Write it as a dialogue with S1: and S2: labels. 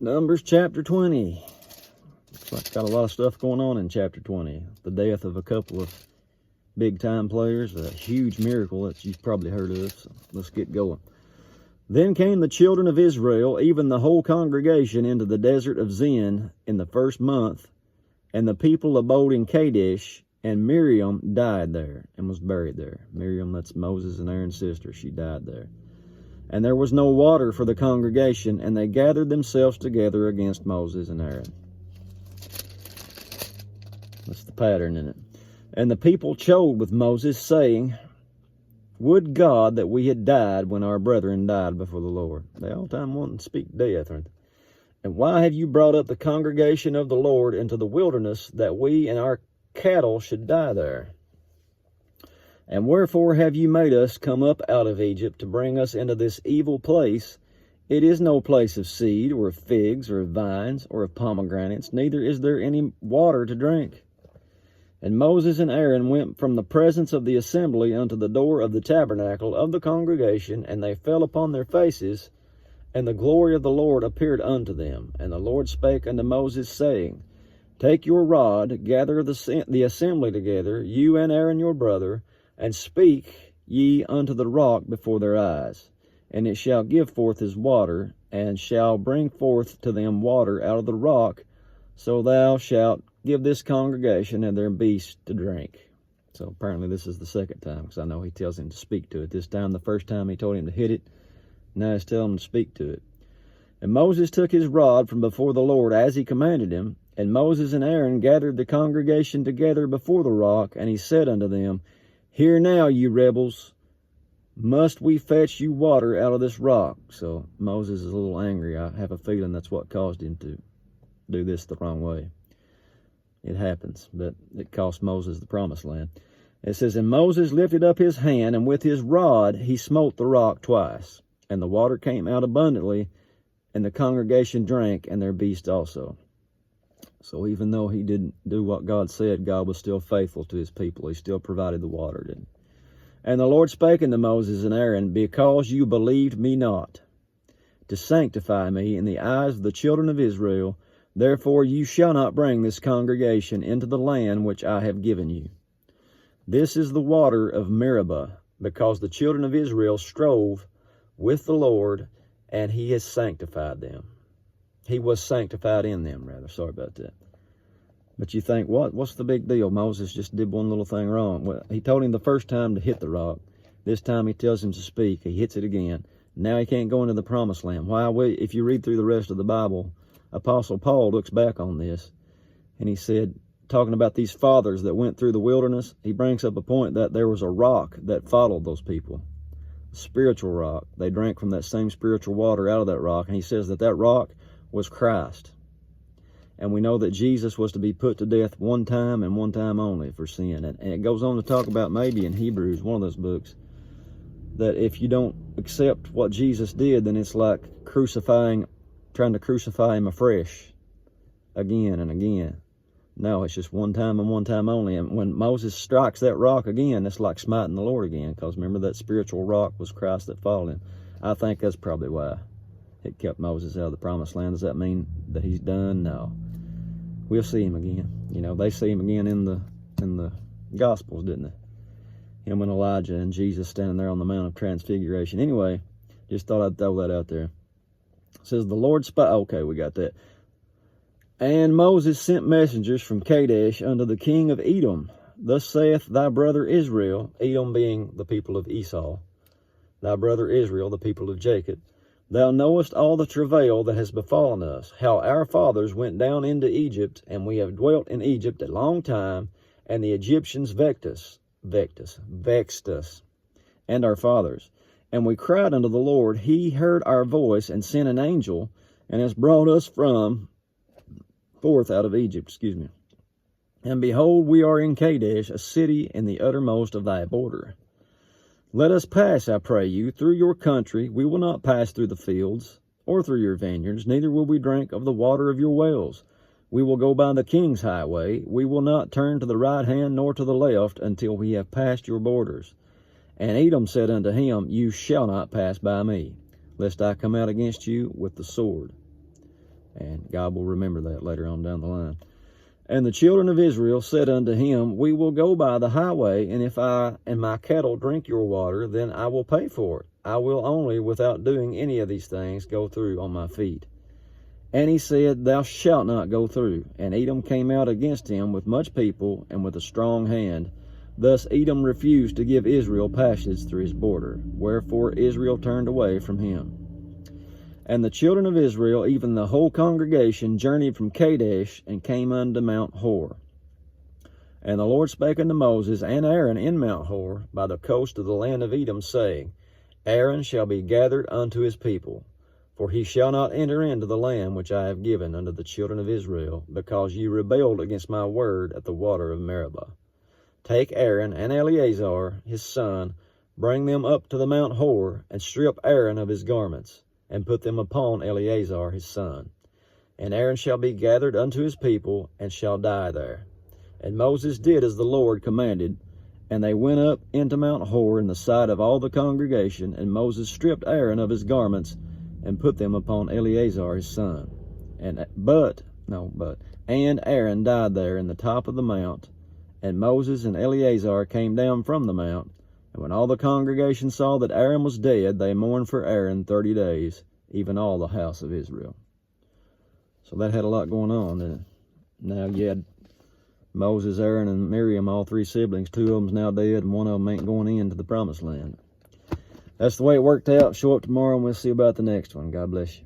S1: Numbers chapter 20. Looks like got a lot of stuff going on in chapter 20. The death of a couple of big-time players, a huge miracle that you've probably heard of. So let's get going. Then came the children of Israel, even the whole congregation, into the desert of Zin in the first month, and the people abode in Kadesh, and Miriam died there and was buried there. Miriam, that's Moses and Aaron's sister. She died there. And there was no water for the congregation, and they gathered themselves together against Moses and Aaron. That's the pattern in it. And the people chode with Moses, saying, Would God that we had died when our brethren died before the Lord. They all the time want to speak death, aren't they? And why have you brought up the congregation of the Lord into the wilderness, that we and our cattle should die there? And wherefore have you made us come up out of Egypt to bring us into this evil place? It is no place of seed, or of figs, or of vines, or of pomegranates, neither is there any water to drink. And Moses and Aaron went from the presence of the assembly unto the door of the tabernacle of the congregation, and they fell upon their faces, and the glory of the Lord appeared unto them. And the Lord spake unto Moses, saying, Take your rod, gather the assembly together, you and Aaron your brother, and speak ye unto the rock before their eyes, and it shall give forth his water, and shall bring forth to them water out of the rock, so thou shalt give this congregation and their beasts to drink. So apparently this is the second time, because I know he tells him to speak to it. This time, the first time he told him to hit it, now he's telling him to speak to it. And Moses took his rod from before the Lord as he commanded him, and Moses and Aaron gathered the congregation together before the rock, and he said unto them, Hear now, you rebels, must we fetch you water out of this rock? So Moses is a little angry. I have a feeling that's what caused him to do this the wrong way. It happens, but it cost Moses the promised land. It says, And Moses lifted up his hand, and with his rod he smote the rock twice, and the water came out abundantly, and the congregation drank, and their beasts also. So even though he didn't do what God said, God was still faithful to his people. He still provided the water, didn't he? And the Lord spake unto Moses and Aaron, Because you believed me not, to sanctify me in the eyes of the children of Israel, therefore you shall not bring this congregation into the land which I have given you. This is the water of Meribah, because the children of Israel strove with the Lord, and he has sanctified them. He was sanctified in them, rather. Sorry about that. But you think, what's the big deal? Moses just did one little thing wrong. Well, he told him the first time to hit the rock. This time he tells him to speak. He hits it again. Now he can't go into the promised land. If you read through the rest of the Bible, Apostle Paul looks back on this, and he said, talking about these fathers that went through the wilderness, he brings up a point that there was a rock that followed those people, a spiritual rock. They drank from that same spiritual water out of that rock, and he says that rock was Christ. And we know that Jesus was to be put to death one time and one time only for sin. And it goes on to talk about, maybe in Hebrews, one of those books, that if you don't accept what Jesus did, then it's like trying to crucify him afresh again and again. No, it's just one time and one time only. And when Moses strikes that rock again, it's like smiting the Lord again, because remember, that spiritual rock was Christ that followed him. I think that's probably why it kept Moses out of the promised land. Does that mean that he's done? No. We'll see him again. You know, they see him again in the Gospels, didn't they? Him and Elijah and Jesus standing there on the Mount of Transfiguration. Anyway, just thought I'd throw that out there. It says, the Lord okay, we got that. And Moses sent messengers from Kadesh unto the king of Edom. Thus saith thy brother Israel, Edom being the people of Esau, thy brother Israel, the people of Jacob, Thou knowest all the travail that has befallen us, how our fathers went down into Egypt, and we have dwelt in Egypt a long time, and the Egyptians vexed us, and our fathers. And we cried unto the Lord, he heard our voice, and sent an angel, and has brought us forth out of Egypt, And behold, we are in Kadesh, a city in the uttermost of thy border. Let us pass, I pray you, through your country. We will not pass through the fields, or through your vineyards, neither will we drink of the water of your wells. We will go by the king's highway. We will not turn to the right hand nor to the left until we have passed your borders. And Edom said unto him, You shall not pass by me, lest I come out against you with the sword. And God will remember that later on down the line. And the children of Israel said unto him, We will go by the highway, and if I and my cattle drink your water, then I will pay for it. I will only, without doing any of these things, go through on my feet. And he said, Thou shalt not go through. And Edom came out against him with much people and with a strong hand. Thus Edom refused to give Israel passage through his border, wherefore Israel turned away from him. And the children of Israel, even the whole congregation, journeyed from Kadesh and came unto Mount Hor. And the Lord spake unto Moses and Aaron in Mount Hor by the coast of the land of Edom, saying, Aaron shall be gathered unto his people, for he shall not enter into the land which I have given unto the children of Israel, because ye rebelled against my word at the water of Meribah. Take Aaron and Eleazar his son, bring them up to the Mount Hor, and strip Aaron of his garments, and put them upon Eleazar his son. And Aaron shall be gathered unto his people, and shall die there. And Moses did as the Lord commanded, and they went up into Mount Hor in the sight of all the congregation, and Moses stripped Aaron of his garments, and put them upon Eleazar his son. And Aaron died there in the top of the mount, and Moses and Eleazar came down from the mount. And when all the congregation saw that Aaron was dead, they mourned for Aaron 30 days, even all the house of Israel. So that had a lot going on. And now you had Moses, Aaron, and Miriam, all three siblings. Two of them's now dead, and one of them ain't going into the promised land. That's the way it worked out. Show up tomorrow, and we'll see about the next one. God bless you.